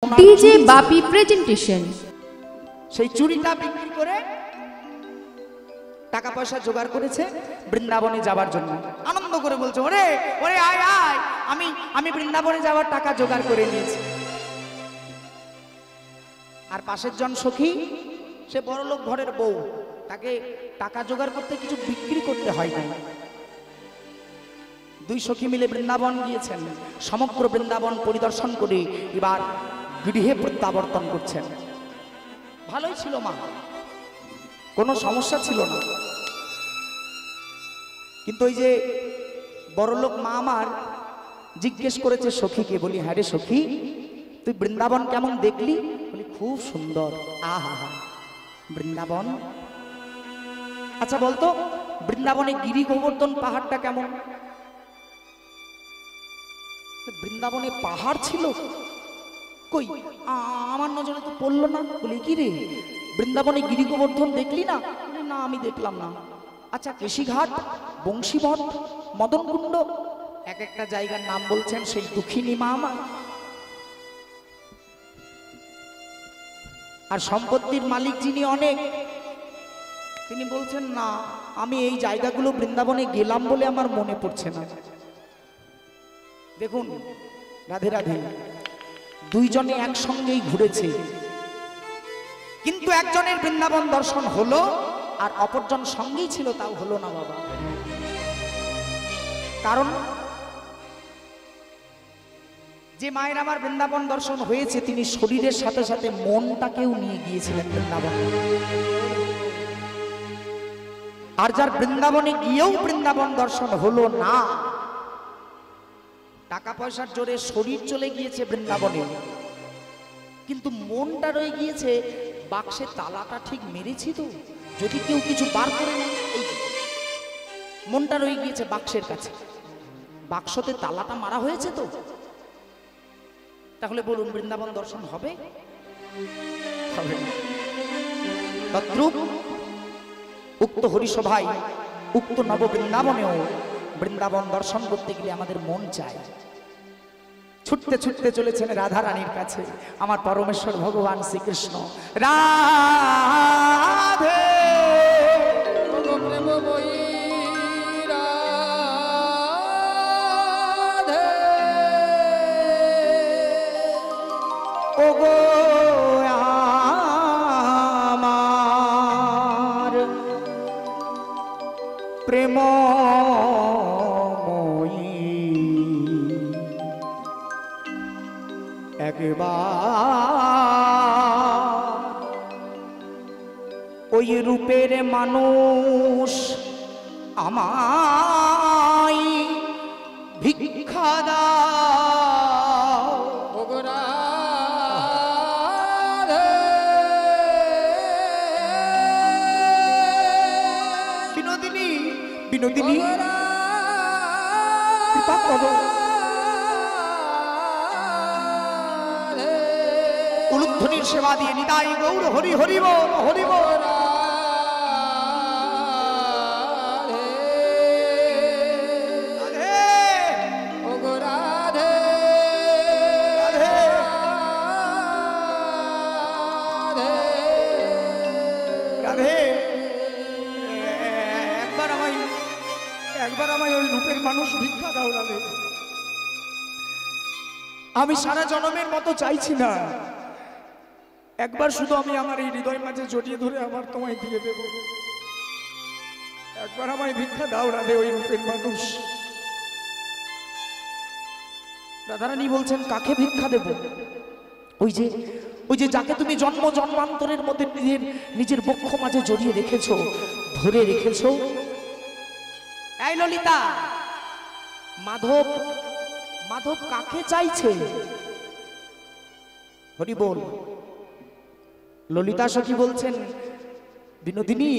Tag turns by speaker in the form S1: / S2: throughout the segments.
S1: DJ বাপি presentation.
S2: সেই চুড়িটা বিক্রি করে টাকা পয়সা জোগাড় করেছে বৃন্দাবনে যাবার জন্য। আনন্দ করে বলছে, ওরে ওরে আয় আয়, আমি বৃন্দাবনে যাওয়ার টাকা জোগাড় করে নিয়েছি। আর পাশের জন সখী, সে বড়লোক ঘরের বউ, তাকে টাকা জোগাড় করতে কিছু বিক্রি করতে হয় না। দুই সখী মিলে বৃন্দাবন গিয়েছেন, সমগ্র বৃন্দাবন পরিদর্শন করে এবার গৃহে প্রত্যাবর্তন করছেন। ভালোই ছিল মা, কোনো সমস্যা ছিল না। কিন্তু ওই যে বড়লোক মা আমার জিজ্ঞেস করেছে সখীকে, বলি হ্যাঁ রে সখী, তুই বৃন্দাবন কেমন দেখলি? বলি খুব সুন্দর। আহা, বৃন্দাবন? আচ্ছা বলতো, বৃন্দাবনে গিরি গোবর্ধন পাহাড়টা কেমন? বৃন্দাবনে পাহাড় ছিল? কই, আমার নজরে তো পড়লো না। বলি কি রে, বৃন্দাবনে গিরি গোবর্ধন দেখলি না? না, আমি দেখলাম না। আচ্ছা, কেশিঘাট, বংশীমঠ, মদনকুণ্ড, এক একটা জায়গার নাম বলছেন সেই দুঃখিনী মা আমার। আর সম্পত্তির মালিক যিনি অনেক, তিনি বলছেন না, আমি এই জায়গাগুলো বৃন্দাবনে গেলাম বলে আমার মনে পড়ছে না। দেখুন, রাধে রাধে, দুইজনে একসঙ্গেই ঘুরেছে, কিন্তু একজনের বৃন্দাবন দর্শন হলো আর অপরজন সঙ্গেই ছিল, তাও হলো না বাবা। কারণ যে মায়ের আমার বৃন্দাবন দর্শন হয়েছে, তিনি শরীরের সাথে সাথে মনটাকেও নিয়ে গিয়েছিলেন বৃন্দাবন। আর যার বৃন্দাবনে গিয়েও বৃন্দাবন দর্শন হলো না, টাকা পয়সার জোরে শরীর চলে গিয়েছে বৃন্দাবনে, কিন্তু মনটা রয়ে গিয়েছে বাক্সের তালাটা ঠিক মেরেছি তো, যদি কেউ কিছু বার করে নেয়। এই মনটা রয়ে গিয়েছে বাক্সের কাছে, বাক্সতে তালাটা মারা হয়েছে তো। তাহলে বলুন, বৃন্দাবন দর্শন হবে? হবে না। তদ্রূপ উক্ত হরিসভায়, উক্ত নব বৃন্দাবনেও বৃন্দাবন দর্শন করতে গেলে আমাদের মন চায়। ছুটতে ছুটতে চলেছেন রাধা রানীর কাছে আমার পরমেশ্বর ভগবান শ্রীকৃষ্ণ। রাধে ওগো আমার প্রেম একবার ওই রূপের মানুষ আমায় ভিক্ষা দাও। বিনোদিনী, বিনোদিনী, কৃপা করো। উলুধ্বনির সেবা দিয়ে নিতাই গৌর হরি হরি বল, হরি বল। একবার আমায় ওই রূপের মানুষ ভিক্ষা দাও রাধে। আমি সারা জনমের মতো চাইছি না, একবার শুধু আমি আমার এই হৃদয় মাঝে জড়িয়ে ধরে আমার তোমায় দিয়ে দেব। একবার আমায় ভিক্ষা দাও রাধে, ওই রূপের মানুষ। রাধারানী বলছেন, কাকে ভিক্ষা দেব? ওই যে যাকে তুমি জন্ম জন্মান্তরের মধ্যে নিজের বক্ষ মাঝে জড়িয়ে রেখেছো, ধরে রেখেছো। এই ললিতা, মাধব, মাধব কাকে চাইছে? হরি বল। ললিতা সখী বলছেন, বিনোদিনী,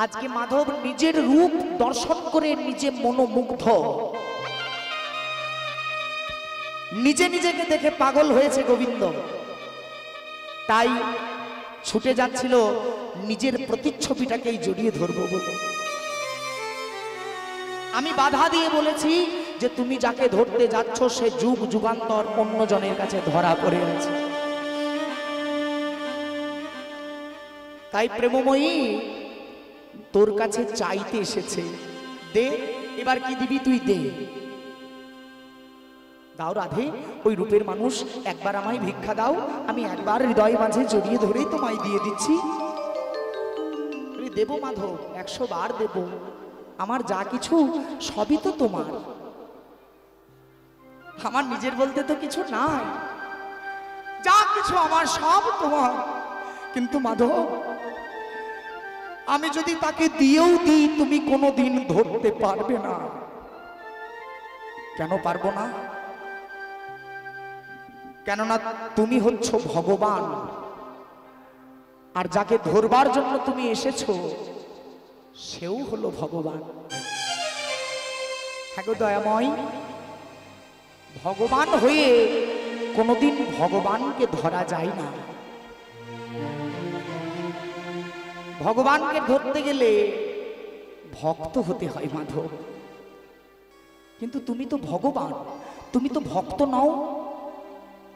S2: আজকে মাধব নিজের রূপ দর্শন করে নিজে মনোমুগ্ধ, নিজে নিজেকে দেখে পাগল হয়েছে গোবিন্দ, তাই ছুটে যাচ্ছিল নিজের প্রতিচ্ছবিটাকেই জড়িয়ে ধরবো বলে। আমি বাধা দিয়ে বলেছি যে তুমি যাকে ধরতে যাচ্ছ সে যুগ যুগান্তর অন্যজনের কাছে ধরা পড়ে আছে। তাই প্রেমময়ী তোর কাছে চাইতে এসেছে, দে, এবার কি দিবি তুই দে। দাও রাধে, ওই রূপের মানুষ একবার আমায় ভিক্ষা দাও, আমি একবার হৃদয় মাঝে জড়িয়ে ধরেই তোমায় দিয়ে দিচ্ছি। দেব মাধব, 100 বার দেব, আমার যা কিছু সবই তো তোমার, আমার নিজের বলতে তো কিছু নাই, যা কিছু আমার সব তোমার। কিন্তু মাধব, আমি যদি তাকে দিয়েও দিই তুমি কোনোদিন ধরতে পারবে না। কেন পারবো না? কেননা তুমি হচ্ছ ভগবান, আর যাকে ধরবার জন্য তুমি এসেছো সেও হলো ভগবান। হ্যাঁ গো দয়াময়, ভগবান হয়ে কোনোদিন ভগবানকে ধরা যায় না। ভগবানকে ধরতে গেলে ভক্ত হতে হয় মাধব। কিন্তু তুমি তো ভগবান, তুমি তো ভক্ত নও,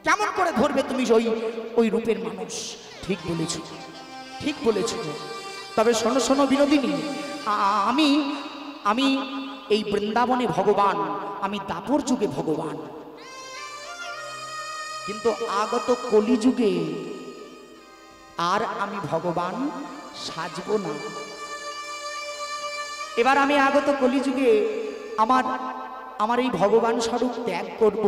S2: কেমন করে ধরবে তুমি ওই রূপের মানুষ? ঠিক বলেছ, ঠিক বলেছ। তবে শোনো শোনো বিনোদিনী, আমি আমি এই বৃন্দাবনে ভগবান, আমি দাপর যুগে ভগবান, কিন্তু আগত কলিযুগে আর আমি ভগবান সাজবো না। এবার আমি আগত কলিযুগে আমার এই ভগবান স্বরূপ ত্যাগ করব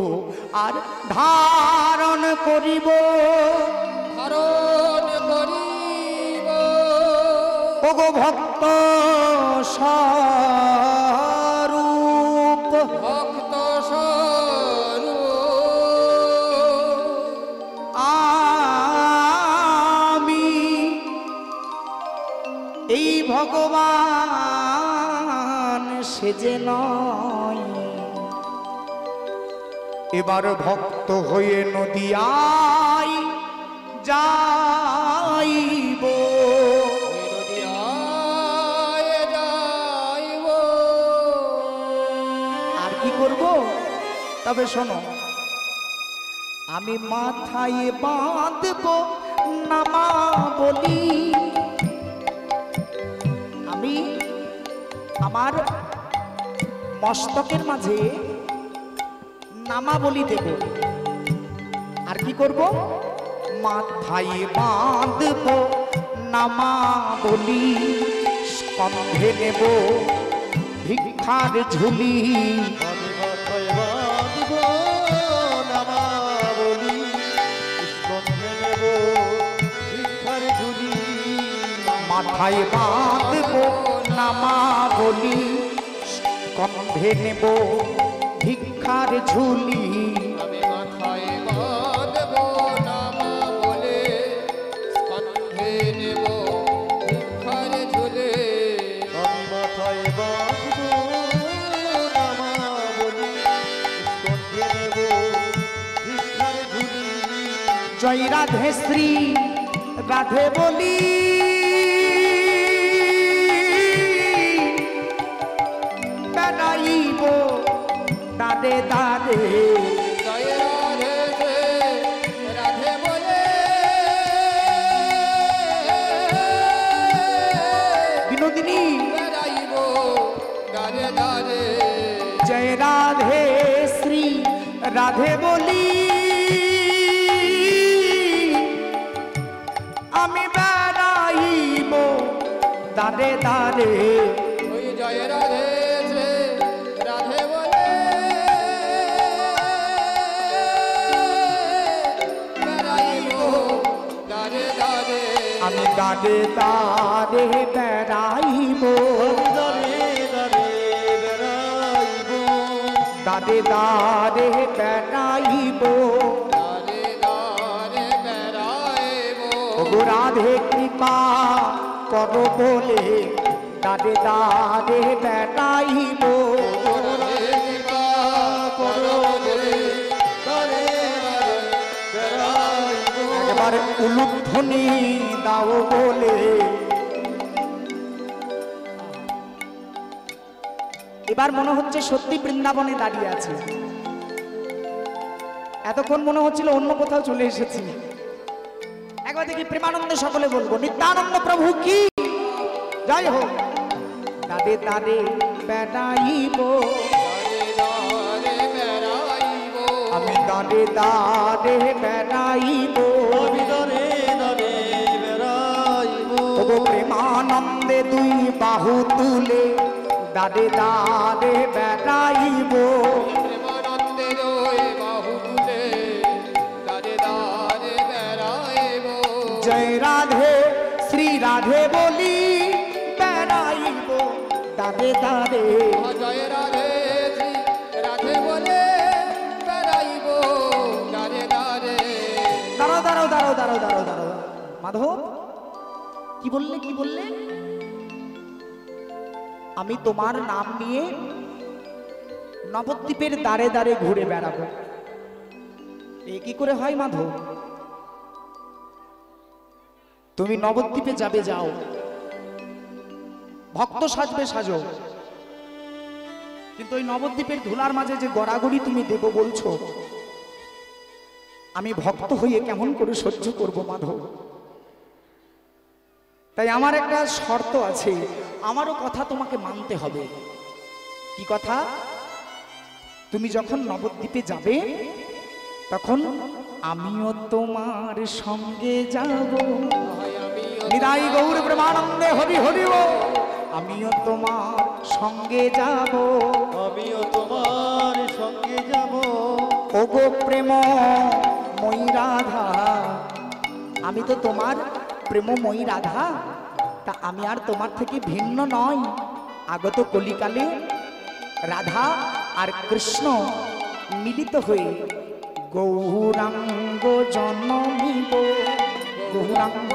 S2: আর ধারণ করিব,
S3: ধারণ করিব
S2: ওগো ভক্ত স্বরূপ,
S3: ভক্ত স্বরূপ
S2: আমি এই ভগবান সেজে নয়, এবার ভক্ত হয়ে নদিয়ায় যাইব।
S3: নদিয়ায় যাইব।
S2: আর কি করব? তবে শোনো, আমি মাথায় বাঁধব নামা বলি, আমি আমার মস্তকের মাঝে নামাবলি দেব। আর কি করব? মাথায় বাঁধব নামাবলি, স্কন্ধে নেব ভিক্ষার ঝুলি, মাথায় বাঁধব নামাবলি, স্কন্ধে নেব ভিক্ষার ঝুলি।
S3: আমি মাথায় বাঁধব নামা বলে, স্কন্ধে নেব ভিক্ষার ঝুলে।
S4: আমি মাথায় বাঁধব নামা বলি, স্কন্ধে নেব ভিক্ষার ঝুলি।
S2: জয় রাধে শ্রী রাধে বলি, বেড়াইব দাদে দাদে।
S3: জয় রাধে যে রাধে বলে,
S2: বিনোদিনী
S3: বেড়াইব দারে দারে।
S2: জয় রাধে শ্রী রাধে বলি, আমি বেড়াইব দাদে দাদে।
S3: ওই জয় রাধে যে রাধে বলে, বেড়াইব দারে দারে।
S2: আমি দাদে দাদে বেড়াইব,
S4: দারে দারে বেড়াইব,
S2: দাদে দাদে বেড়াইব।
S3: দারে দারে বেড়াইব।
S2: ওগো রাধে কৃপা করো বলে, দাদে দাদে বেড়াইব।
S3: রাধে কৃপা করো বলে,
S4: দারে দারে বেড়াইব।
S2: একবার উলুধ্বনি দাও বলে, এবার মনে হচ্ছে সত্যি বৃন্দাবনে দাঁড়িয়ে আছে। এতক্ষণ মনে হচ্ছিল অন্য কোথাও চলে এসেছি। একবার দেখি প্রেমানন্দে সকলে বলবো নিত্যানন্দ প্রভু কি যাই হোক। দাদে দাদে বেড়াইব, আমি দাদে দাদে বেড়াইব,
S4: আমি দাঁড়ে দাঁড়ে বেড়াইব।
S2: তবু প্রেমানন্দে দুই বাহু তুলে দাদে দাদে বেড়াইব।
S3: প্রেমানন্দে দুই বাহু তুলে দাদে দাদে বেড়াইব।
S2: জয় রাধে শ্রী রাধে বলি বেড়াইব দাদে দাদে।
S3: জয় রাধে শ্রী রাধে বলে বেড়াইব দাদে দাদে।
S2: দাঁড়াও দাঁড়াও দাঁড়াও দাঁড়াও দাঁড়াও দাঁড়াও মাধব, কি বললে কি বললে? আমি তোমার নাম নিয়ে নবদ্বীপের দাঁড়ে দাঁড়ে ঘুরে বেড়াবো, এ কি করে হয় মাধব? তুমি নবদ্বীপে যাবে যাও, ভক্ত সাজবে সাজো, কিন্তু ওই নবদ্বীপের ধুলার মাঝে যে গড়াগড়ি তুমি দেবো বলছো, আমি ভক্ত হয়ে কেমন করে সহ্য করব মাধব? তাই আমার একটা শর্ত আছে, আমারও কথা তোমাকে মানতে হবে। কি কথা? তুমি যখন নবদ্বীপে যাবে তখন আমিও তোমার সঙ্গে যাব। নিতাই গৌর প্রেমানন্দে হরি হরি ও। আমিও তোমার সঙ্গে যাব,
S4: আমিও তোমার সঙ্গে যাব।
S2: ওগো প্রেম মই রাধা, আমি তো তোমার প্রেমময়ী রাধা, তা আমি আর তোমার থেকে ভিন্ন নই। আগত কলিকালে রাধা আর কৃষ্ণ মিলিত হয়ে গৌরাঙ্গ জন্মিব, গৌরাঙ্গ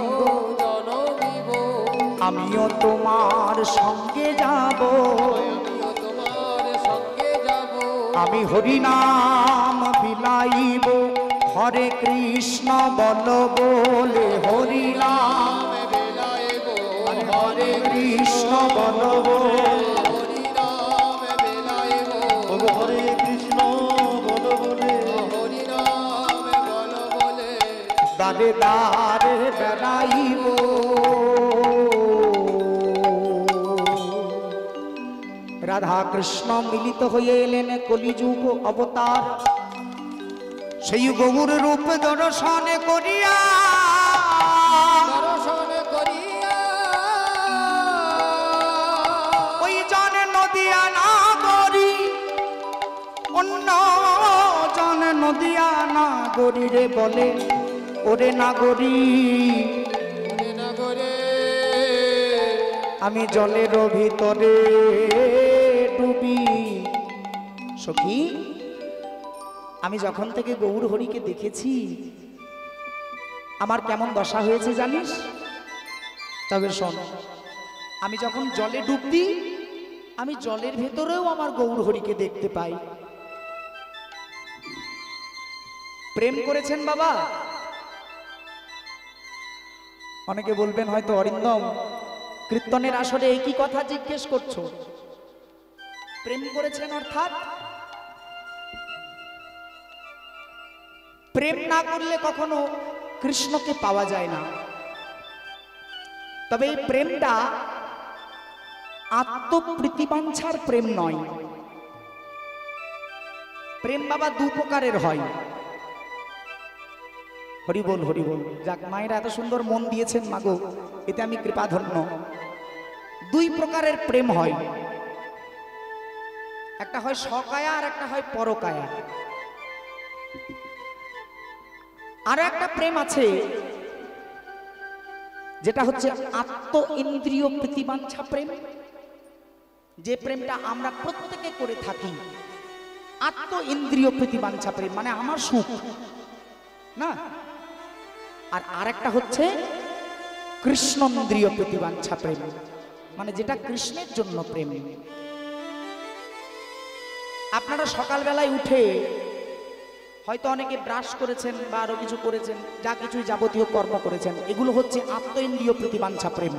S3: জনমিব।
S2: আমিও তোমার সঙ্গে যাব।
S3: আমিও তোমার সঙ্গে যাব।
S2: আমি হরিনাম বিলাইব, হরে কৃষ্ণ বল বলে হরিনাম,
S3: বেলাইব
S2: হরে কৃষ্ণ বল বলে।
S3: হরিনাম বেলাইব।
S4: ওগো হরে কৃষ্ণ বল বলে,
S3: হরিনাম বল বলে
S2: দাঁড়ে দাঁড়ে বেড়াইব। রাধা কৃষ্ণ মিলিত হয়ে এলেন কলিযুগ অবতার, সেই গৌর রূপ দর্শন করিয়া
S3: দর্শন করিয়া
S2: ওই জন নদিয়া নাগরী, অন্য জন নদিয়া নাগরী রে বলে ওরে নাগরী
S3: নগরে
S2: আমি জলের ভিতরে ডুবি। সখী, আমি যখন থেকে গৌর হরিকে দেখেছি আমার কেমন দশা হয়েছে জানিস? তবে শোন, আমি যখন জলে ডুব দিই আমি জলের ভেতরেও আমার গৌর হরিকে দেখতে পাই। প্রেম করেছেন বাবা? অনেকে বলবেন হয়তো অরিন্দম কীর্তনের আসরে একই কথা জিজ্ঞেস করছো, প্রেম করেছেন অর্থাৎ? প্রেম না করলে কখনো কৃষ্ণকে পাওয়া যায় না। তবে এই প্রেমটা আত্মপ্রীতিবাঞ্ছার প্রেম নয়। প্রেম বাবা দু প্রকারের হয়। হরি বল হরি বল। যাক, মায়েরা এত সুন্দর মন দিয়েছেন মাগো, এতে আমি কৃপাধন্য। দুই প্রকারের প্রেম হয়, একটা হয় স্বকায়া আর একটা হয় পরকায়া। আর একটা প্রেম আছে যেটা হচ্ছে আত্ম ইন্দ্রিয় প্রীতিবাঞ্ছা প্রেম, যে প্রেমটা আমরা প্রত্যেকে করে থাকি। আত্ম ইন্দ্রিয় প্রীতিবাঞ্ছা প্রেম মানে আমার সুখ না। আর আরেকটা হচ্ছে কৃষ্ণেন্দ্রিয় প্রীতিবাঞ্ছা প্রেম, মানে যেটা কৃষ্ণের জন্য প্রেম। আপনারা সকালবেলায় উঠে হয়তো অনেকে ব্রাশ করেছেন বা আরো কিছু করেছেন, যা কিছুই যাবতীয় কর্ম করেছেন, এগুলো হচ্ছে আত্ম ইন্দ্রিয় প্রীতিবাঞ্ছা প্রেম।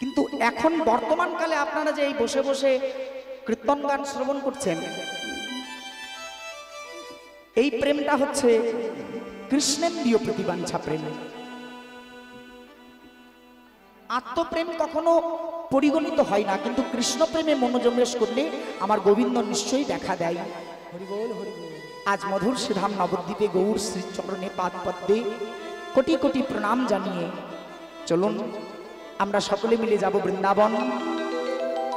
S2: কিন্তু এখন বর্তমানকালে আপনারা যে এই বসে বসে কীর্তন গান শ্রবণ করছেন, এই প্রেমটা হচ্ছে কৃষ্ণেন্দ্রীয় প্রতিবাঞ্ছা প্রেম। আত্মপ্রেম কখনো পরিগণিত হয় না, কিন্তু কৃষ্ণ প্রেমে মনোনিবেশ করলে আমার গোবিন্দ নিশ্চয়ই দেখা দেয়। আজ মধুর শ্রীধাম নবদ্বীপে গৌর শ্রীচরণে পাদ পদ্মে কোটি কোটি প্রণাম জানিয়ে চলুন আমরা সকলে মিলে যাব বৃন্দাবন,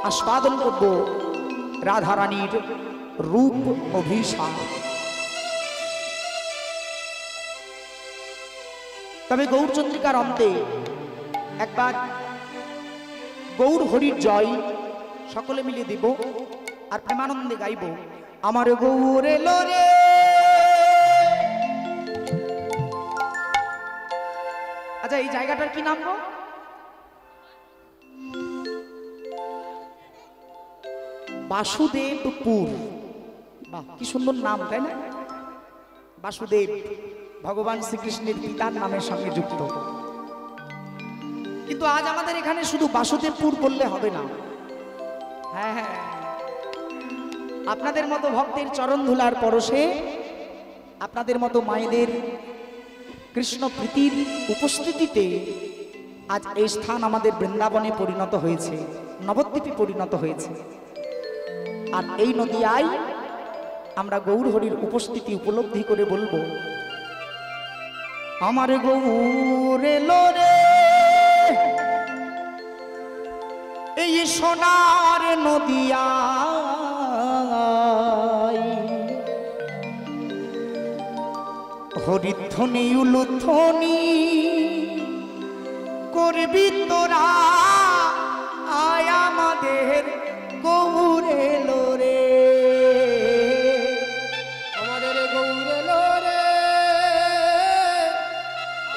S2: আস্বাদন করব রাধারানীর রূপ অভিষেক। তবে গৌরচন্দ্রিকার অন্তে একবার গৌর হরির জয় সকলে মিলে দিব আর প্রেমানন্দে গাইব, আমার গৌর এলো রে। আচ্ছা, এই জায়গাটার কি নাম গো? বাসুদেবপুর। বাহ, কি সুন্দর নাম, তাই না? বাসুদেব ভগবান শ্রীকৃষ্ণের পিতার নামের সঙ্গে যুক্ত। কিন্তু আজ আমাদের এখানে শুধু বাসুদেবপুর বললে হবে না। হ্যাঁ হ্যাঁ, আপনাদের মতো ভক্তের চরণ ধুলার পরশে, আপনাদের মতো মায়েদের কৃষ্ণ প্রীতির উপস্থিতিতে আজ এই স্থান আমাদের বৃন্দাবনে পরিণত হয়েছে, নবদ্বীপে পরিণত হয়েছে। আর এই নদিয়ায় আমরা গৌর হরির উপস্থিতি উপলব্ধি করে বলবো, আমার গৌর এলো রে, এই সোনার নদিয়ায়, হরিধ্বনি উলুধ্বনি করবি তোরা, আয় আমাদের গৌর এলো রে,
S3: আমাদের গৌর এলো রে,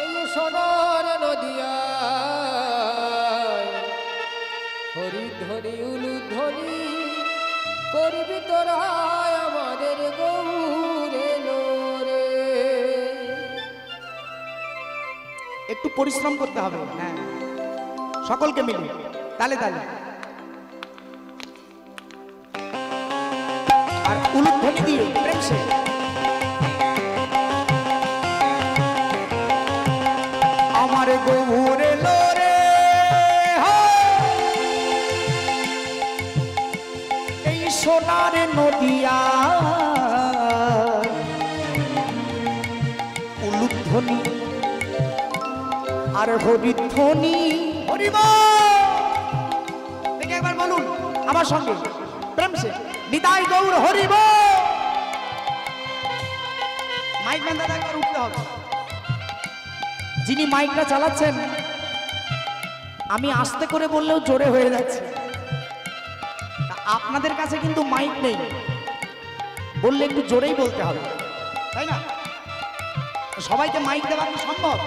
S3: এই সোনার নদিয়ায়, হরিধ্বনি উলুধ্বনি করবি তোরা, আমাদের গৌর এলো রে।
S2: একটু পরিশ্রম করতে হবে, হ্যাঁ, সকলকে মিলে তালে তালে। আর উলুধ্বনি দিয়ে প্রেম সে আমার গৌর এলো রে, এই সোনার নদিয়া, উলুধ্বনি আর হরিধ্বনি। হরিব দেখে একবার বলুন আমার সঙ্গে প্রেম সে, নিতাই গৌর হরিব। মাইক ম্যান দাদা একবার উঠতে হবে। যিনি মাইকটা চালাচ্ছেন, আমি আস্তে করে বললেও জোরে হয়ে যাচ্ছে। আপনাদের কাছে কিন্তু মাইক নেই, বললে একটু জোরেই বলতে হবে, তাই না? সবাইকে মাইক দেওয়া কি সম্ভব?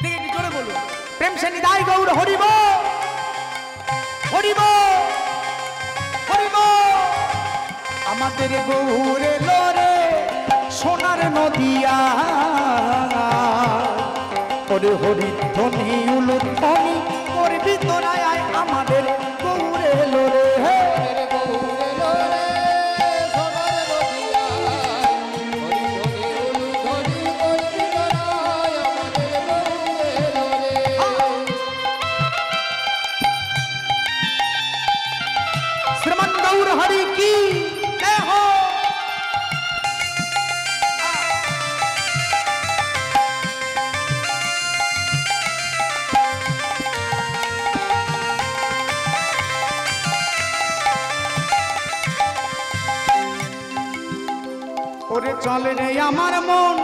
S2: ঠিক একটু জোরে বলুন, প্রেম সে নিতাই গৌর হরিব, হরিব, হরিব। আমাদের গৌর এলো রে, সোনার নদিয়া, ওরে হরিধ্বনি উলুধ্বনি করবি তোরা, আয় আমাদের গৌর এলো রে,
S3: আমাদের গৌর এলো রে, সোনার নদিয়ায়, হরিধ্বনি উলুধ্বনি করবি তোরা, আমাদের গৌর এলো রে।
S2: শ্রীমান গৌর হরি কি জয় হো। ওরে চলে রে আমার মন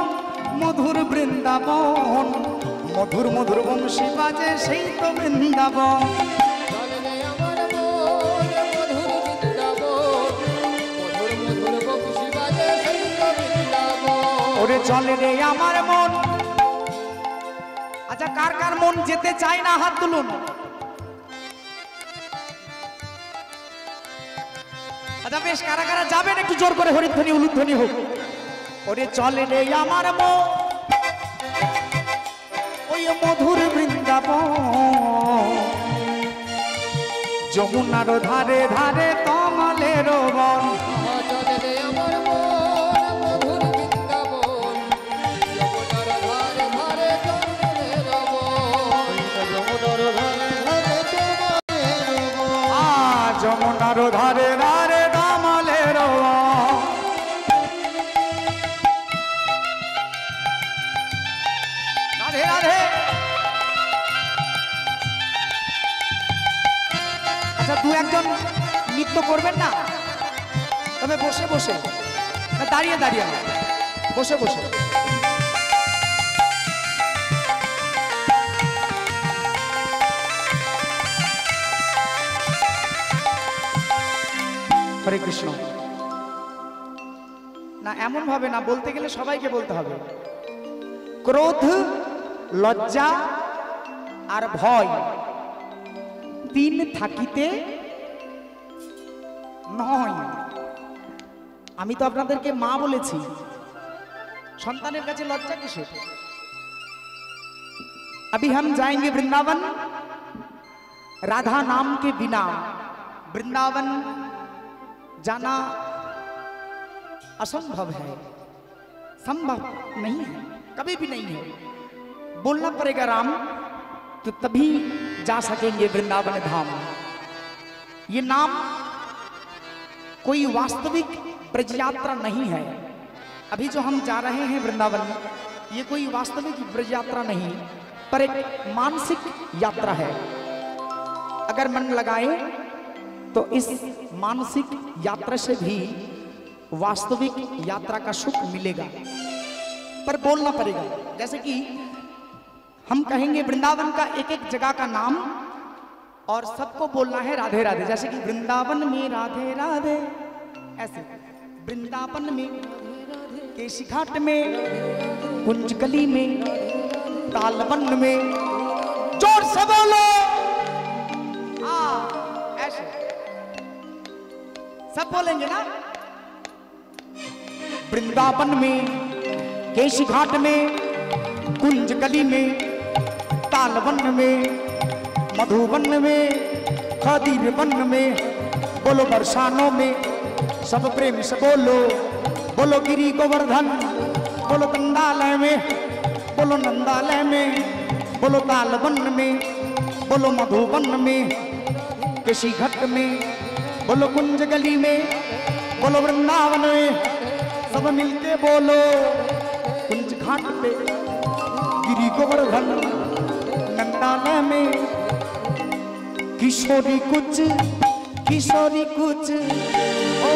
S2: মধুর বৃন্দাবন, মধুর মধুর বংশী বাজে সেই তো বৃন্দাবন।
S3: চলে রে আমার মন মধুর বৃন্দাবন, মধুর মধুর বংশী বাজে সেই তো বৃন্দাবন।
S2: ওরে চলে রে আমার মন। আচ্ছা, কার কার মন যেতে চায় না হাত তুলুন। আচ্ছা বেশ, কারা কারা যাবেন একটু জোর করে হরিধ্বনি উলুধ্বনি হোক। ওরে চলে রে আমার মন ওই ওই মধুর বৃন্দাবন যমুনার ধারে ধারে কমলের বন
S3: চলে রে আমার মন মধুর বৃন্দাবন যমুনার ধারে ধারে জঙ্গলের বন
S4: যমুনার ধারে ধারে তোমাদের বন।
S2: যমুনার ধারে ধারে কমলের বন রাধে রাধে। আচ্ছা দু একজন নৃত্য করবেন না, তবে বসে বসে না দাঁড়িয়ে দাঁড়িয়ে না, বসে বসে। হরে কৃষ্ণ। না এমন ভাবে না, বলতে গেলে সবাইকে বলতে হবে। ক্রোধ, লজ্জা আর ভয় তিন থাকিতে নয়। আমি তো আপনাদেরকে মা বলেছি, সন্তানের কাছে লজ্জা কিসের? अभी हम जाएंगे वृंदावन, राधा नाम के बिना वृंदावन जाना असंभव है, संभव नहीं है, कभी भी नहीं है। बोलना पड़ेगा राम, तो तभी जा सकेंगे वृंदावन धाम। ये नाम कोई वास्तविक ब्रज यात्रा नहीं है। अभी जो हम जा रहे हैं वृंदावन, ये कोई वास्तविक ब्रज यात्रा नहीं, पर एक मानसिक यात्रा है। अगर मन लगाए तो इस मानसिक यात्रा से भी वास्तविक यात्रा का सुख मिलेगा, पर बोलना पड़ेगा। जैसे कि हम कहेंगे वृंदावन का एक एक जगह का नाम और सबको बोलना है राधे राधे। जैसे कि वृंदावन में राधे राधे, ऐसे वृंदावन में, केशी घाट में, कुंजकली में, तालबन में, जोर से बोलो। ऐसे सब बोलेंगे ना। वृंदावन में, केशी घाट में, कुंजकली में, तालवन में, मधुबन में, खदीर वन में, बोलो बरसानों में, सब प्रेम से बोलो। बोलो गिरी गोवर्धन, बोलो कंदालय में, बोलो नंदालय में, बोलो तालवन में, बोलो मधुबन में, केशी घाट में, बोलो कुंज गली में, बोलो वृंदावन में, सब मिलके बोलो। कुंज घाट पे, गिरी गोवर्धन, नंदालय में, किशोरी कुछ ओ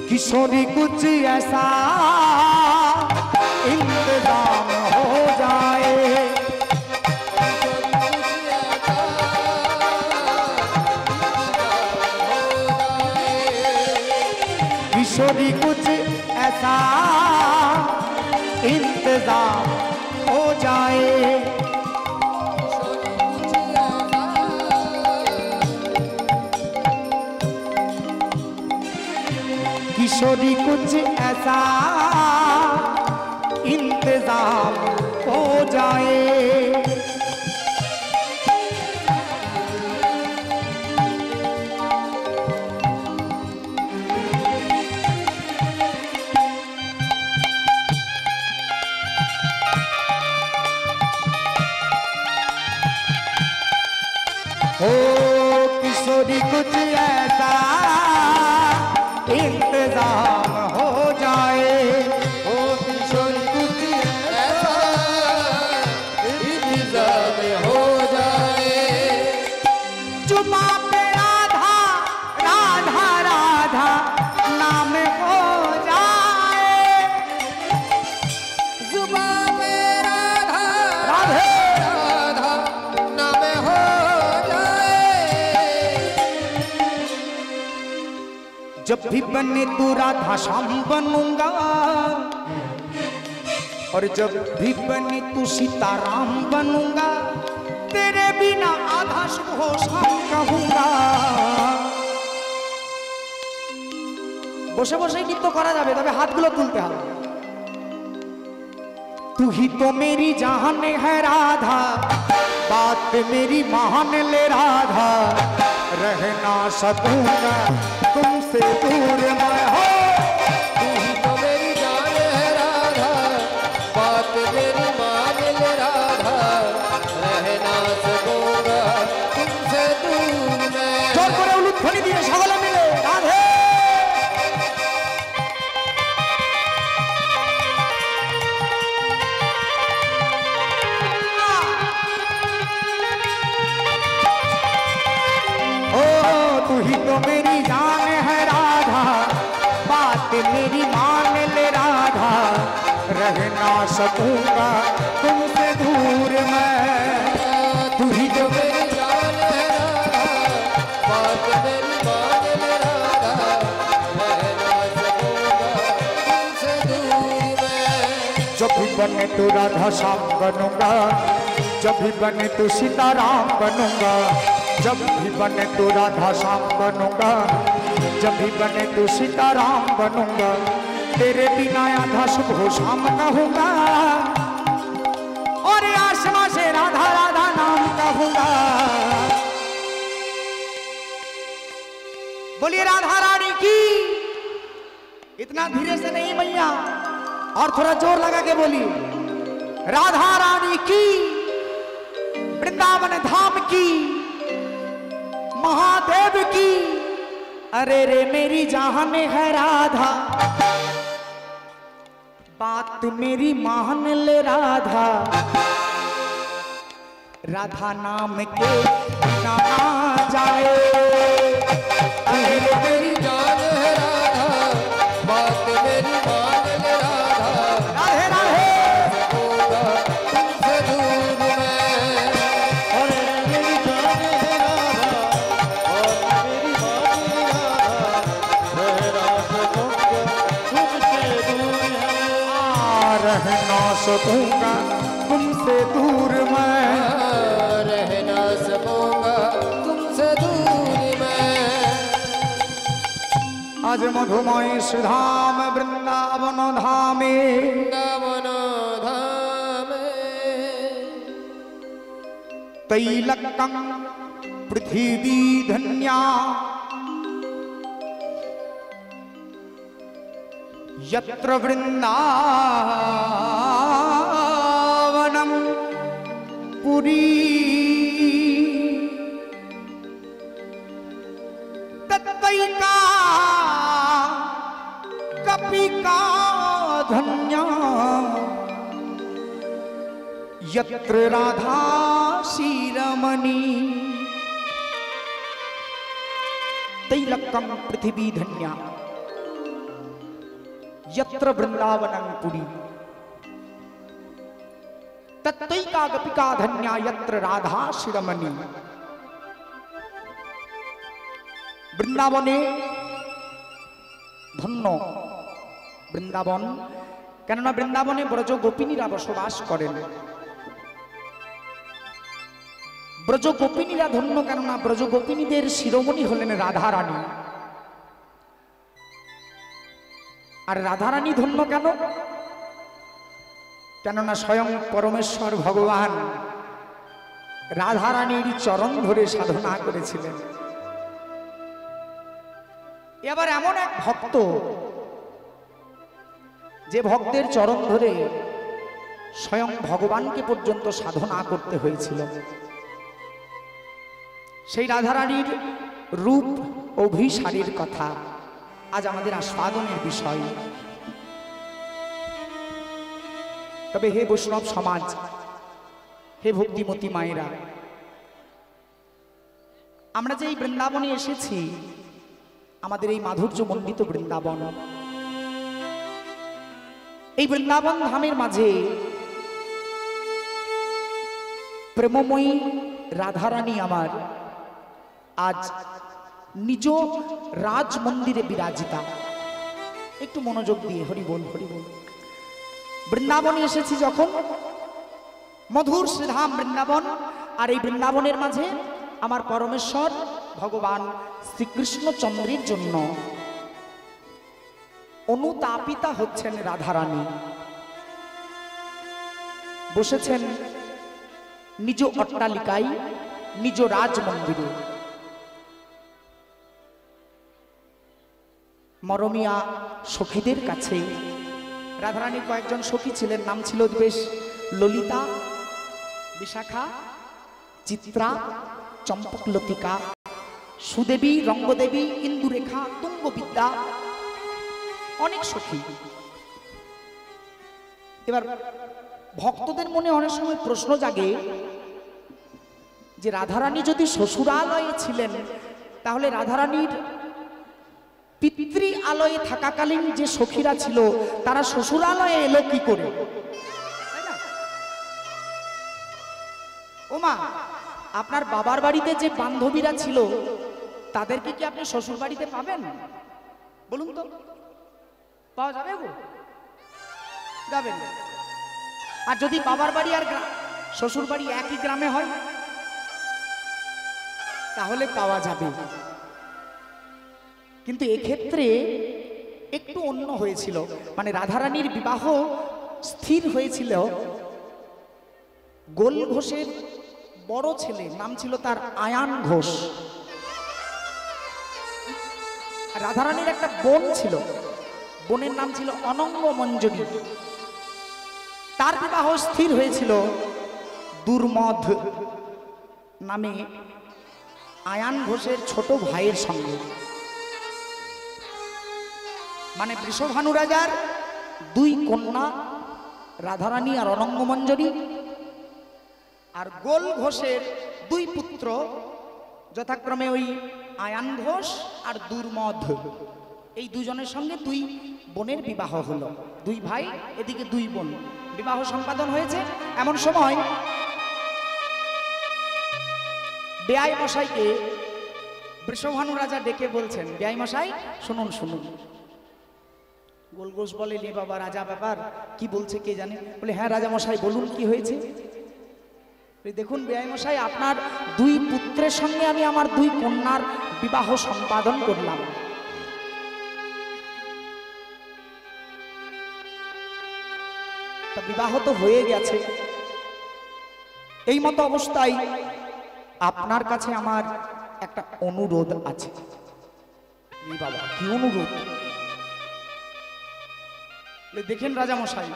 S2: किशोरी कुछ ऐसा इंतजाम हो जाए। किशोरी कुछ ऐसा इंतजाम हो जाए। किशोरी कुछ ऐसा इंतजाम हो जाए। हो किशोरी कुछ ऐसा इंतजाम हो जाए।
S3: ओ किशोरी कुछ ऐसा इंतजाम हो जाए।
S2: जुबा पे राधा राधा राधा नाम हो जाए।
S3: जुबा में राधा
S2: राधे
S3: राधा नाम हो जाए।
S2: जब भी बने तू राधा श्याम बनूंगा, और जब भी बने तू सीताराम बनूंगा। तेरे बिना आधा सुबह शाम कहूंगा। वो বসে বসেই নৃত্য করা যাবে, তবে হাতগুলো তুলতে হবে। तू ही तो मेरी जान है राधा, बात मेरी मान ले राधा, रह ना सकूंगा तुमसे दूर मैं हो।
S3: तू ही तो मेरी जान है राधा, बात मेरी मान ले राधा, रह ना सकूंगा तुमसे दूर मैं।
S2: जोर करे उलूध्वनि दिए सकले मिले राधे। तू ही तो मेरी जान है राधा, बात मेरी मान ले राधा, रह ना सकूंगा तुमसे दूर मैं।
S3: तू ही तो मेरी जान है राधा, बात मेरी मान ले राधा, रह ना सकूंगा तुमसे दूर मैं।
S2: जब भी बने तो राधा श्याम बनूंगा, जब भी बने तो सीताराम बनूंगा, जब भी बने तो राधा श्याम बनूंगा, जब भी बने तो सीताराम बनूंगा, तेरे बिना आधा सुबह शाम कहूंगा, और आसमां से राधा राधा नाम कहूंगा। बोलिए राधा रानी की। इतना धीरे से नहीं मैया, और थोड़ा जोर लगा के बोलिए राधा रानी की, वृंदावन धाम की, महादेव की। अरे रे मेरी जान है राधा, बात मेरी मान ले राधा, राधा नाम के बिना ना जाए।
S3: अरे मेरी जान है राधा, बात मेरी मान ले राधा,
S2: राधे राधे।
S3: सकूंगा तुमसे दूर मैं।
S4: अरे मेरी जान है राधा, और मेरी मान ले राधा, रह ना सकूंगा तुमसे दूर है।
S2: रह ना सकूंगा तुमसे दूर मैं।
S3: रह ना सकूंगा तुमसे दूर मैं।
S2: आज मधुमय श्रीधाम वृंदावन धामे,
S3: वृंदावन धामे
S2: तैलक्कं पृथिवी धन्या, यत्र वृंदावनं पुरी, तत्तैका कपिका धन्या, यत्र राधा शिरोमणि। तैलक्कं पृथिवी धन्या, यत्र वृंदावनं पुरी, तत्तैका कपिका धन्या, यत्र राधा शिरोमणि। বৃন্দাবনে ধন্য বৃন্দাবন, কেননা বৃন্দাবনে ব্রজ গোপিনীরা বসবাস করেন। ব্রজ গোপিনীরা ধন্য, কেননা ব্রজ গোপিনীদের শিরোমণি হলেন রাধা রানী। আর রাধা রানী ধন্য কেন? কেননা স্বয়ং পরমেশ্বর ভগবান রাধা রানীর চরণ ধরে সাধনা করেছিলেন। এবার এমন এক ভক্ত, যে ভক্তের চরণ ধরে স্বয়ং ভগবানকে পর্যন্ত সাধনা করতে হয়েছিল, সেই রাধারানীর রূপ অভিসারীর কথা আজ আমাদের আস্বাদনের বিষয়। তবে হে বৈষ্ণব সমাজ, হে ভক্তিমতী মায়েরা, আমরা যে এই বৃন্দাবনে এসেছি, আমাদের এই মাধুর্য মণ্ডিত বৃন্দাবন, এই বৃন্দাবন ধামের মাঝে প্রেমময়ী রাধারানী আমার আজ নিজ রাজ মন্দিরে বিরাজিতা। একটু মনোযোগ দিয়ে হরি বল হরি বল। বৃন্দাবনে এসেছি যখন, মধুর শ্রীধাম বৃন্দাবন, আর এই বৃন্দাবনের মাঝে আমার পরমেশ্বর ভগবান শ্রীকৃষ্ণচন্দ্রের জন্য অনুতাপিতা হচ্ছেন রাধারানী, বসেছেন নিজ অট্টালিকায়, নিজ রাজমন্দিরে। মরমিয়া সখীদের কাছে রাধারানীর কয়েকজন সখী ছিলেন, নাম ছিল বেশ ললিতা, বিশাখা, চিত্রা, চম্পকলতিকা, সুদেবী, রঙ্গদেবী, ইন্দুরেখা, তুঙ্গবিদ্যা, অনেক সখী। এবার ভক্তদের মনে অনেক সময় প্রশ্ন জাগে যে রাধারানী যদি শ্বশুরালয়ে ছিলেন তাহলে রাধারানীর পিতৃ আলয়ে থাকাকালীন যে সখীরা ছিল তারা শ্বশুরালয়ে এলো কি করে? তাই না? ওমা, আপনার বাবার বাড়িতে যে বান্ধবীরা ছিল তাদেরকে কি আপনি শ্বশুর বাড়িতে পাবেন? বলুন তো, পাওয়া যাবে গো? যাবেন না। আর যদি বাবার বাড়ি আর শ্বশুর বাড়ি একই গ্রামে হয় তাহলে পাওয়া যাবে। কিন্তু এক্ষেত্রে একটু অন্য হয়েছিল, মানে রাধারানীর বিবাহ স্থির হয়েছিল গোল ঘোষের বড় ছেলে, নাম ছিল তার আয়ান ঘোষ। রাধারানীর একটা বোন ছিল, বোনের নাম ছিল অনঙ্গ মঞ্জরী। তার বিবাহ স্থির হয়েছিল দুর্মধ নামে আয়ান ঘোষের ছোট ভাইয়ের সঙ্গে। মানে বৃষভানু রাজার দুই কন্যা রাধারানী আর অনঙ্গ মঞ্জরী, আর গোল ঘোষের দুই পুত্র যথাক্রমে ওই আয়ান ঘোষ আর দুর্মধ, এই দুজনের সঙ্গে দুই বোনের বিবাহ হলো। দুই ভাই, এদিকে দুই বোন, বিবাহ সম্পাদন হয়েছে। এমন সময় বেয়াই মশাইকে বৃষভানু রাজা ডেকে বলছেন, বেয়াই মশাই শুনুন শুনুন। গোল ঘোষ বলে, লে বাবা রাজা, ব্যাপার কি বলছে কে জানে? বলে, হ্যাঁ রাজা মশাই বলুন কি হয়েছে? দেখুন বেয়াই মশাই, আপনার দুই পুত্রের সঙ্গে আমি আমার দুই কন্যার বিবাহ সম্পাদন করলাম। তা বিবাহ তো হয়ে গেছে, এই মতো অবস্থায় আপনার কাছে আমার একটা অনুরোধ আছে। বাবা, কি অনুরোধ? দেখেন রাজা মশাই,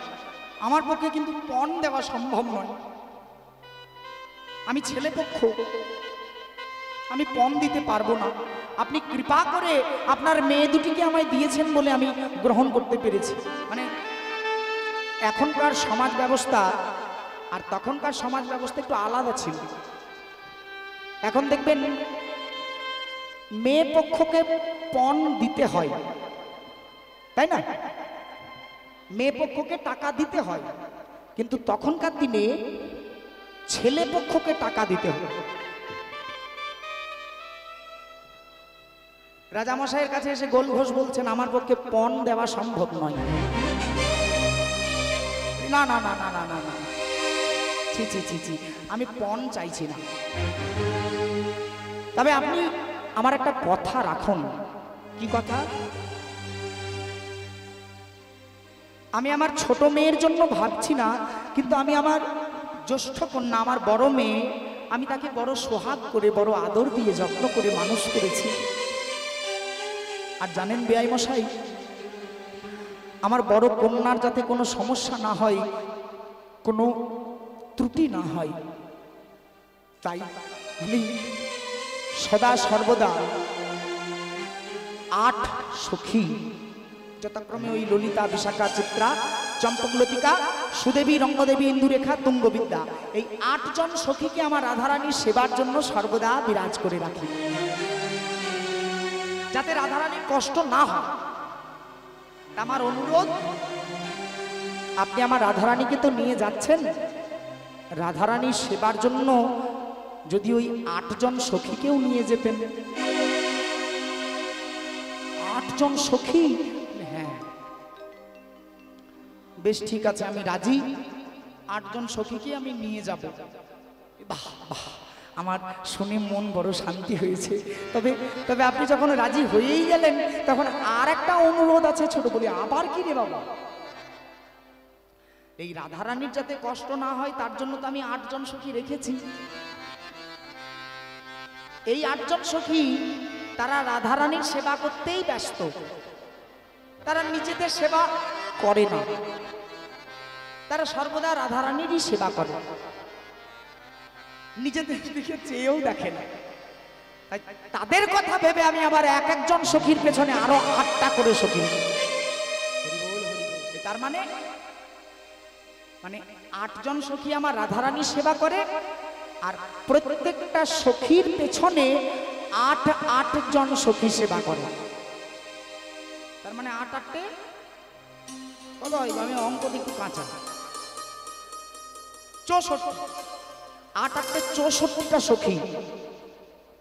S2: আমার পক্ষে কিন্তু পণ দেওয়া সম্ভব নয়। আমি ছেলে পক্ষ, আমি পণ দিতে পারবো না। আপনি কৃপা করে আপনার মেয়ে দুটিকে আমায় দিয়েছেন বলে আমি গ্রহণ করতে পেরেছি। মানে এখনকার সমাজ ব্যবস্থা আর তখনকার সমাজ ব্যবস্থা একটু আলাদা ছিল। এখন দেখবেন মেয়ে পক্ষকে পণ দিতে হয়, তাই না? মেয়ে পক্ষকে টাকা দিতে হয়, কিন্তু তখনকার দিনে ছেলে পক্ষকে টাকা দিতে হয়। রাজামশাইয়ের কাছে এসে গোল ঘোষ বলছেন, আমার পক্ষে পণ দেওয়া সম্ভব নয়। না না না না না না না, ছি ছি ছি ছি, আমি পণ চাইছি না। তবে আপনি আমার একটা কথা রাখুন। কি কথা? আমি আমার ছোট মেয়ের জন্য ভাবছি না, কিন্তু আমি আমার জ্যেষ্ঠ কন্যা, আমার বড় মেয়ে, আমি তাকে বড় সোহাগ করে, বড় আদর দিয়ে, যত্ন করে মানুষ করেছি। আর জানেন বেয়াই মশাই, আমার বড় কন্যার যাতে কোনো সমস্যা না হয়, কোনো ত্রুটি না হয়, তাই আমি সদা সর্বদা 8 সখী, যথাক্রমে ওই ললিতা, বিশাখা, চিত্রা, চম্পকলতিকা, সুদেবী, রঙ্গদেবী, ইন্দুরেখা, তুঙ্গবিদ্যা, এই 8 জন সখীকে আমার রাধারানীর সেবার জন্য সর্বদা বিরাজ করে রাখি, যাতে রাধারানীর কষ্ট না হয়। আমার অনুরোধ, আপনি আমার রাধারানীকে তো নিয়ে যাচ্ছেন, রাধারানীর সেবার জন্য যদি ওই 8 জন সখীকেও নিয়ে যেতেন। 8 জন সখী? হ্যাঁ, বেশ ঠিক আছে, আমি রাজি। 8 জন সখীকে আমি নিয়ে যাব। বাহ বাহ, আমার শুনে মন বড় শান্তি হয়েছে। তবে তবে আপনি যখন রাজি হয়েই গেলেন তখন আর একটা অনুরোধ আছে ছোট বলি। আবার কি রে বাবা? এই রাধারানীর যাতে কষ্ট না হয় তার জন্য তো আমি 8 জন সখী রেখেছি। এই 8 জন সখী তারা রাধারানীর সেবা করতেই ব্যস্ত, তারা নিজেদের সেবা করে না, তারা সর্বদা রাধারানীরই সেবা করে, নিজেদের দিকে চেয়েও দেখে না। তাই তাদের কথা ভেবে আমি আবার এক একজন সখীর পেছনে আরো 8টা করে সখী। তার মানে 8 জন সখী আমার রাধারানীর সেবা করে, আর প্রত্যেকটা সখীর পেছনে 8 জন সখী সেবা করে। তার মানে 8 8 কত হয়? আমি অঙ্ক একটু কাঁচা। 64, 8 8 64টা সখী।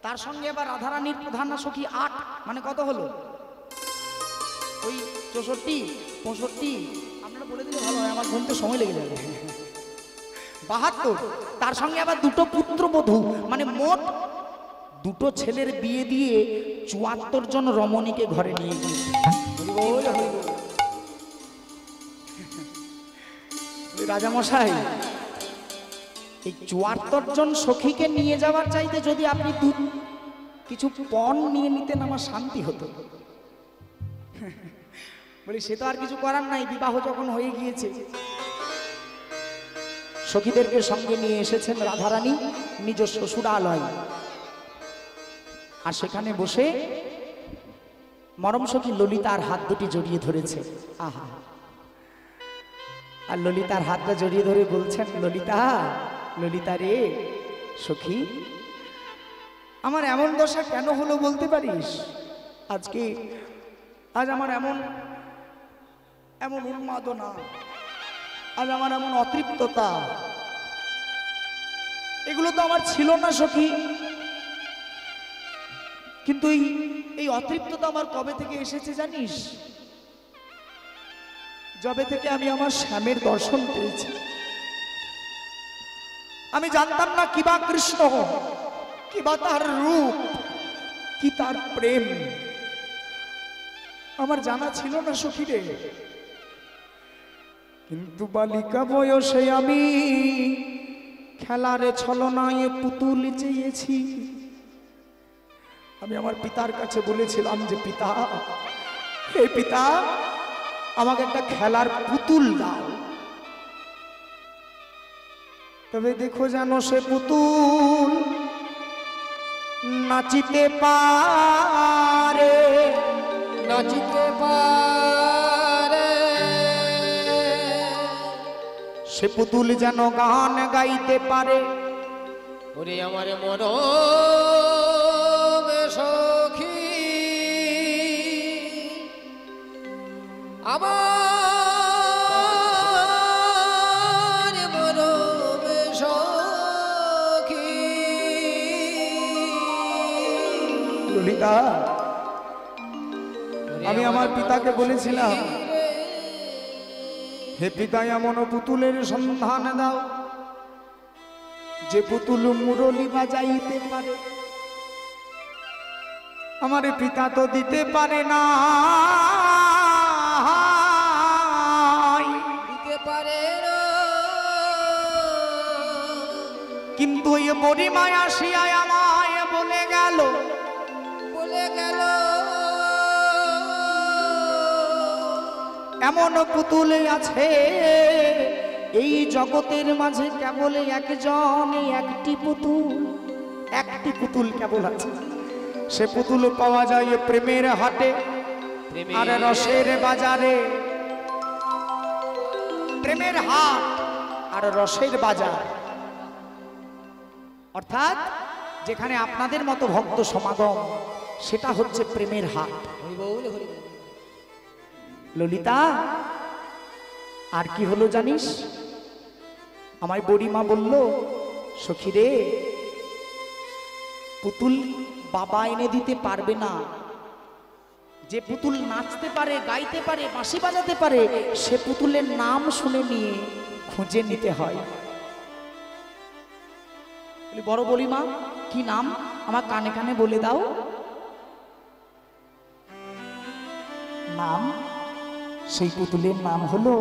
S2: তার সঙ্গে আবার রাধারানীর প্রধান সখী 8, মানে কত হলো? ওই 64 65, আপনারা বলে দিলে ভালো হয়, আমার ঘুমতে সময় লেগে যাবে। 72। তার সঙ্গে আবার 2টো পুত্রবধূ, মানে মোট 2টো ছেলের বিয়ে দিয়ে 74 জন রমণীকে ঘরে নিয়ে গিয়েছে। রাজামশাই, এই 74 জন সখীকে নিয়ে যাওয়ার চাইতে যদি আপনি কিছু পণ নিয়ে নিতেন আমার শান্তি হতো। বলি সে তো আর কিছু করার নাই, বিবাহ যখন হয়ে গিয়েছে। সখীদেরকে সঙ্গে নিয়ে এসেছেন রাধারানী নিজ শ্বশুরালয়, আর সেখানে বসে মরম সখী ললিতার হাত দুটি জড়িয়ে ধরেছে। আহা, আর ললিতার হাতটা জড়িয়ে ধরে বলছেন, ললিতা, ললিতা রে সখী, আমার এমন দশা কেন হলো বলতে পারিস? আজ আমার এমন উন্মাদনা, আজ আমার এমন অতৃপ্ততা, এগুলো তো আমার ছিল না সখী। কিন্তু এই অতৃপ্ততা আমার কবে থেকে এসেছে জানিস? যবে থেকে আমি আমার স্বামীর দর্শন পেয়েছি। আমি জানতাম না কিবা কৃষ্ণ, কিবা তার রূপ, কি তার প্রেম, আমার জানা ছিল না সখী রে। কিন্তু বালিকা বয়সে আমি খেলারে ছলনায় পুতুল চেয়েছি। আমি আমার পিতার কাছে বলেছিলাম যে পিতা, হে পিতা, আমাকে একটা খেলার পুতুল দাও। তবে দেখো যেন সে পুতুল নাচিতে পারে,
S3: নাচিতে পারে,
S2: সে পুতুল যেন গান গাইতে পারে।
S3: ওরে আমার মরম সখী, আমার মরম সখী।
S2: ললিতা, আমি আমার পিতাকে বলেছিলাম, হে পিতা, এমন পুতুলের সন্ধান দাও যে পুতুল মুরলি বাজাইতে পারে। আমার পিতা তো দিতে পারে না,
S3: দিতে পারে না,
S2: কিন্তু এই বড়িমায় আসিয়া আমায় বলে গেল,
S3: বলে গেল
S2: এমন পুতুল আছে এই জগতের মাঝে কেবল একজন, একটি পুতুল কেবল আছে। সে পুতুল পাওয়া যায় প্রেমের হাটে আর রসের বাজারে। প্রেমের হাট আর রসের বাজার, অর্থাৎ যেখানে আপনাদের মতো ভক্ত সমাগম, সেটা হচ্ছে প্রেমের হাট। ললিতা, আর কি হলো জানিস? আমায় বড়িমা বলল, সখী রে, পুতুল বাবা এনে দিতে পারবে না। যে পুতুল নাচতে পারে, গাইতে পারে, বাঁশি বাজাতে পারে, সে পুতুলের নাম শুনে নিয়ে খুঁজে নিতে হয়। বড় বলিমা কি নাম আমার কানে কানে বলে দাও। নাম, সেই পুতুলের নাম হলো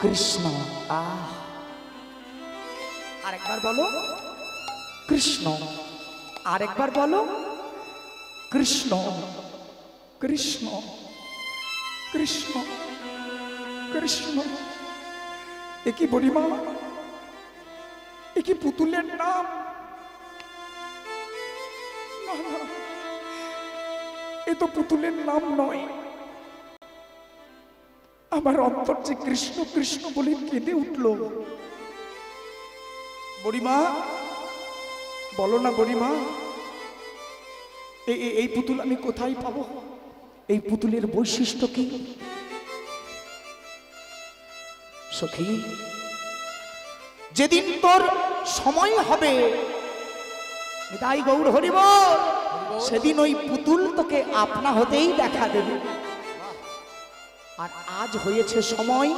S2: কৃষ্ণ। আরেকবার বলো কৃষ্ণ, আরেকবার বলো কৃষ্ণ কৃষ্ণ কৃষ্ণ কৃষ্ণ। এ কি বলিমা, এ কি পুতুলের নাম? না না, এ তো পুতুলের নাম নয়। আমার অন্তর যে কৃষ্ণ কৃষ্ণ বলে কেঁদে উঠল। বড়িমা বলো না বড়িমা, এই পুতুল আমি কোথায় পাবো? এই পুতুলের বৈশিষ্ট্য কি? সখী, যেদিন তোর সময় হবে নিতাই গৌর হরি বল, সেদিন ওই পুতুল তোকে আপনা হতেই দেখা দেবে। আর আজ হয়েছে সময়,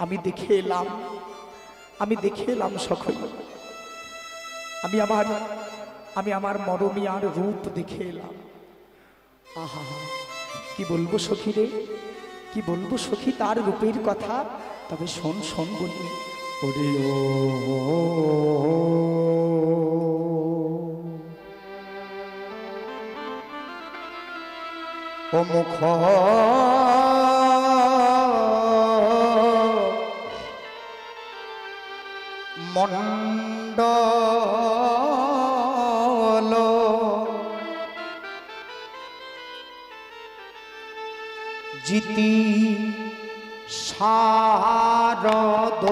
S2: আমি দেখে এলাম, আমি দেখে এলাম সকল। আমি আমার মরমিয়ার রূপ দেখে এলাম। আহা, কি বলবো সখী রে, কি বলবো সখী তার রূপের কথা। তবে শোন শোন বলি, ওরে ও মুখ মণ্ডল, জিতি শারদ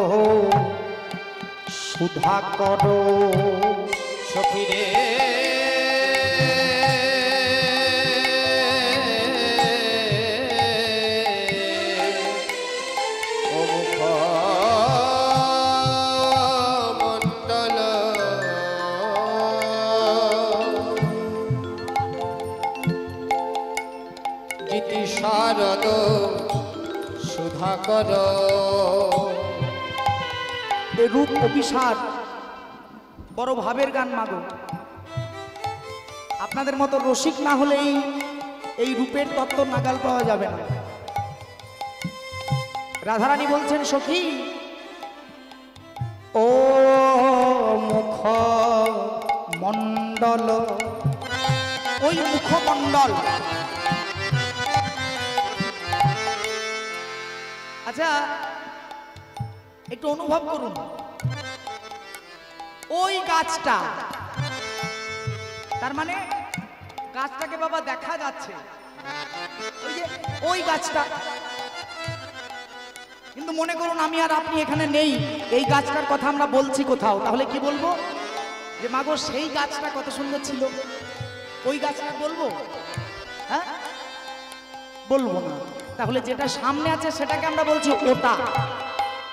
S2: সুধাকর
S3: সখী রে ও মুখ মণ্ডল, জিতি শারদ সুধাকর।
S2: এ রূপ অভিসার বড় ভাবের গান মাগো। আপনাদের মতো রসিক না হলেই এই রূপের তত্ত্ব নাগাল পাওয়া যাবে না। রাধারানী বলছেন সখী, ও মুখ মণ্ডল, ওই মুখমণ্ডল। আচ্ছা একটু অনুভব করুন, ওই গাছটা, তার মানে গাছটাকে বাবা দেখা যাচ্ছে, ওই যে ওই গাছটা। কিন্তু মনে করুন আমি আর আপনি এখানে নেই, এই গাছটার কথা আমরা বলছি কোথাও, তাহলে কি বলবো? যে মাগো সেই গাছটা কত সুন্দর ছিল, ওই গাছটা বলবো? হ্যাঁ, বলবো না। তাহলে যেটা সামনে আছে সেটাকে আমরা বলছি ওটা,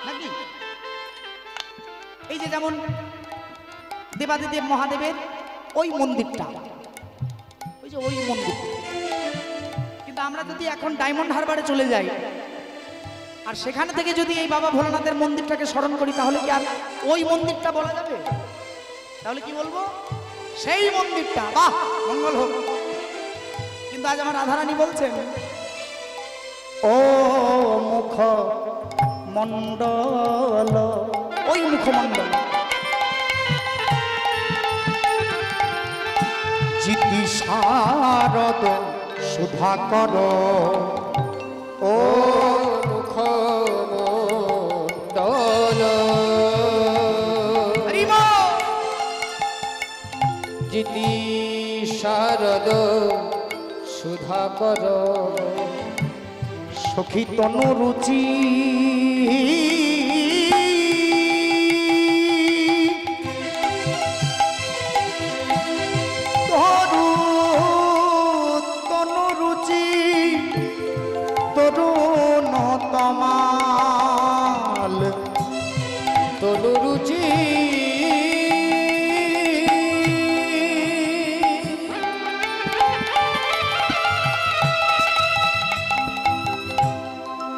S2: নাকি? এই যে যেমন দেবাদিদেব মহাদেবের ওই মন্দিরটা, ওই যে ওই মন্দির। কিন্তু আমরা যদি এখন ডায়মন্ড হারবারে চলে যাই আর সেখানে থেকে যদি এই বাবা ভোলানাথের মন্দিরটাকে স্মরণ করি, তাহলে কি আর ওই মন্দিরটা বলা যাবে? তাহলে কি বলবো? সেই মন্দিরটা। বাহ, মঙ্গল হোক। কিন্তু আজ আমার রাধারানী বলছেন, ও মুখ মণ্ডল, ওই মুখমণ্ডল, জিতি শারদ সুধাকর,
S3: ও মুখ মণ্ডল, জিতি শারদ সুধাকর।
S2: সখী তনু রুচি তনু রুচি তরুণ তমাল,
S3: তনু রুচি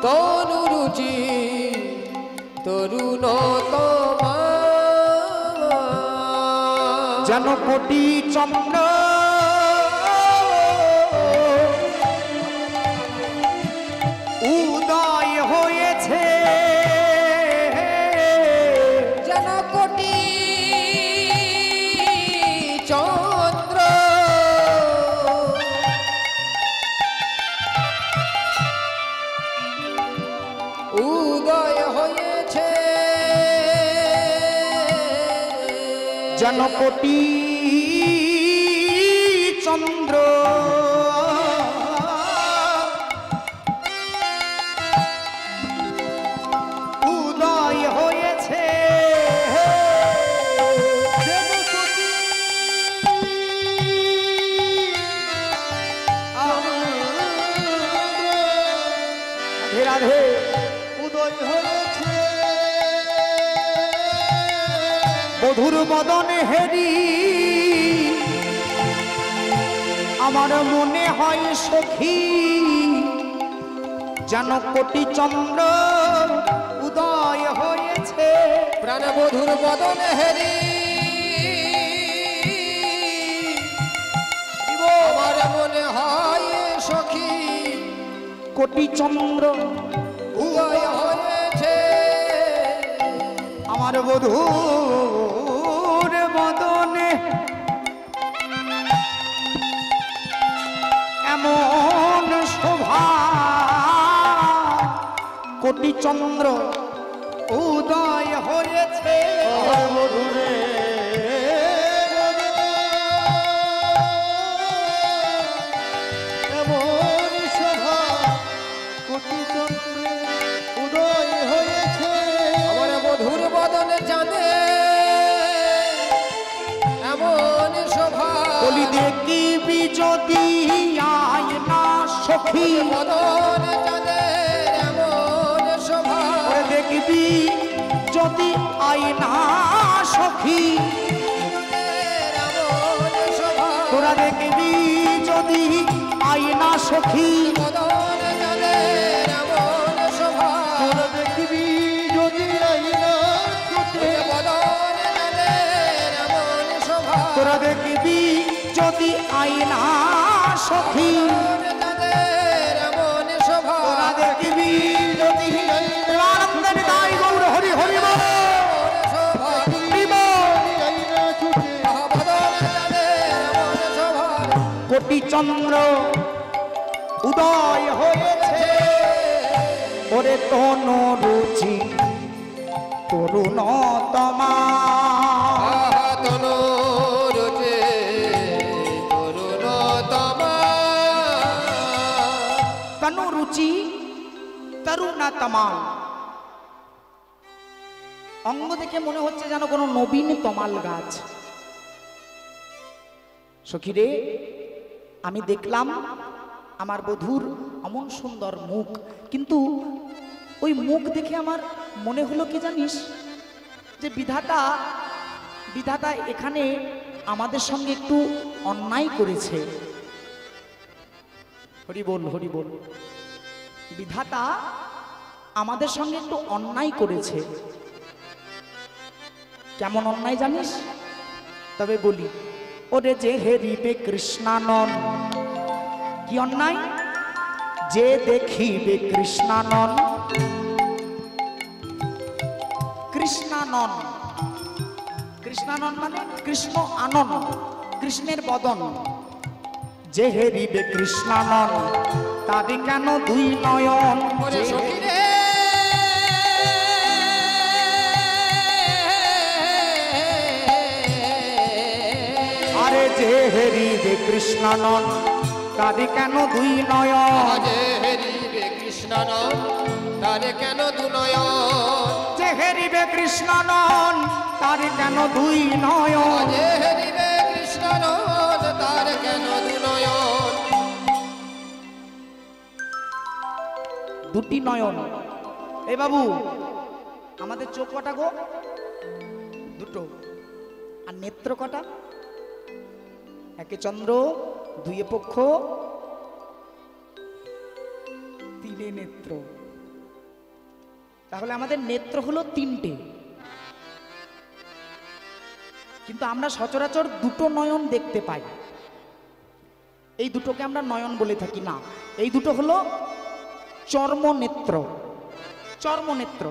S3: তনু রুচি তরুণ তমাল,
S2: যেন কোটি চন্দ্র উদয় হয়েছে,
S3: যেন কোটি চন্দ্র উদয় হয়েছে,
S2: যেন কোটি চন্দ্র উদয় হয়েছে,
S4: যেন কোটি
S2: রাধে রাধে
S4: উদয় হয়েছে,
S2: বধুর বদনে হেরি আমার মনে হয় সখী, যেন কোটি চন্দ্র উদয় হয়েছে,
S3: প্রাণবধুর বদনে হেরি আমার মনে হয় সখী
S2: কোটি চন্দ্র
S3: উদয় হয়েছে,
S2: আমার বধুর বদনে এমন শোভা, কোটি চন্দ্র উদয় হয়েছে,
S4: মধুরে এমন শোভা কোটি চন্দ্রে উদয় হয়েছে,
S3: আমার বধুর বদনে চাঁদে এমন শোভা,
S2: বলি দেখিবি যদি আয় না সখী,
S3: বদনে চাঁদে এমন শোভা,
S2: ওরে দেখবি যদি আয় না সখী,
S3: এমন শোভা,
S2: তোরা দেখবি যদি আয় না সখী,
S3: বদনে চাঁদে এমন শোভা,
S4: তোরা দেখবি যদি আইনা চোখে,
S3: বদনে চাঁদে এমন শোভা,
S2: তোরা দেখবি যদি আয় না সখী,
S3: বদনে চাঁদে এমন শোভা,
S2: তোরা দেখবি যদি আনন্দের দায় গৌর হরি হরি বল,
S3: শোভা,
S2: হরি বল।
S4: আইনা চোখে,
S3: বদনে চাঁদে এমন শোভা,
S2: কোটি চন্দ্র উদয় হয়েছে, ওরে তনু রুচি তরুণতমা,
S3: তনুরুচে তরুণতমা,
S2: তনু রুচি তরুণতমা, অঙ্গ দেখে মনে হচ্ছে যেন কোনো নবীন তমাল গাছ। সখী রে, আমি দেখলাম আমার বধূর অমন সুন্দর মুখ, কিন্তু ওই মুখ দেখে আমার মনে হলো কি জানিস, যে বিধাতা বিধাতা এখানে আমাদের সঙ্গে একটু অন্যায় করেছে। হরি বল হরি বল। বিধাতা আমাদের সঙ্গে একটু অন্যায় করেছে। কেমন অন্যায় জানিস? তবে বলি, ওরে যে হেরিবে কৃষ্ণানন, কি অন্যায়? যে দেখিবে কৃষ্ণানন, কৃষ্ণানন, কৃষ্ণানন মানে কৃষ্ণ আনন, কৃষ্ণের বদন। যে হেরিবে কৃষ্ণানন, তারি কেন দুই নয়ন।
S3: ওরে
S2: যে
S3: সখী রে,
S2: আরে যে হেরিবে কৃষ্ণানন, তারি কেন দুই নয়ন।
S3: আজে হেরিবে কৃষ্ণানন, তারে কেন দুনয়ন,
S2: যে হেরিবে কৃষ্ণানন, তারি কেন দুই নয়ন।
S3: আজে হেরিবে কৃষ্ণানন, তারে কেন দুনয়ন।
S2: দুটি নয়ন। এ বাবু, আমাদের চোখ কটা গো? দুটো। আর নেত্র কটা? একে চন্দ্র, দুইয়ে পক্ষ, তিনে নেত্র। তাহলে আমাদের নেত্র হলো তিনটে। কি কিন্তু আমরা সচরাচর দুটো নয়ন দেখতে পাই, এই দুটোকে আমরা নয়ন বলে থাকি না, এই দুটো হলো চর্মনেত্র। চর্মনেত্র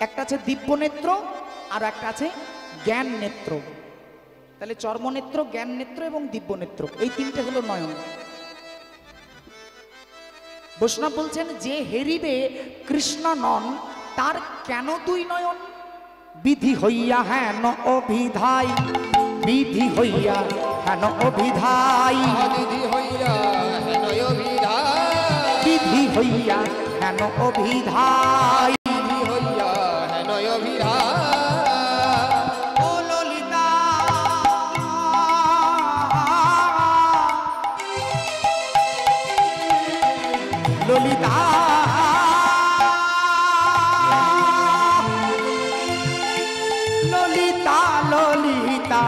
S2: একটা আছে দিব্য নেত্র আর একটা আছে জ্ঞান নেত্র। তাহলে চর্মনেত্র, জ্ঞান নেত্র এবং দিব্য নেত্র, এই তিনটে হলো নয়ন। বৈষ্ণব বলছেন যে হেরিবে কৃষ্ণ নন তার কেন দুই নয়ন? বিধি হইয়া হেন অভিধাই, বিধি হইয়া হেন অভিধাই,
S3: দিদি হইয়া হেনয় বিধায়,
S2: বিধি হইয়া হেন অভিধাই।
S3: দিদি হইয়া হেনয় বিধায়,
S2: ও ললিতা ললিতা ললিতা ললিতা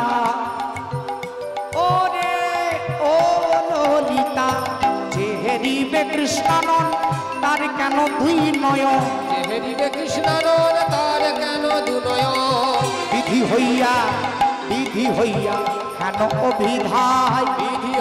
S2: ওরে ও ললিতা, যে হেরিবে কৃষ্ণনন তার কেন দুই নয়ন?
S3: যে হেরিবে কৃষ্ণানন তার কেন দুনয়ন?
S2: বিধি হইয়া হেন অভিধায়,
S3: বিধি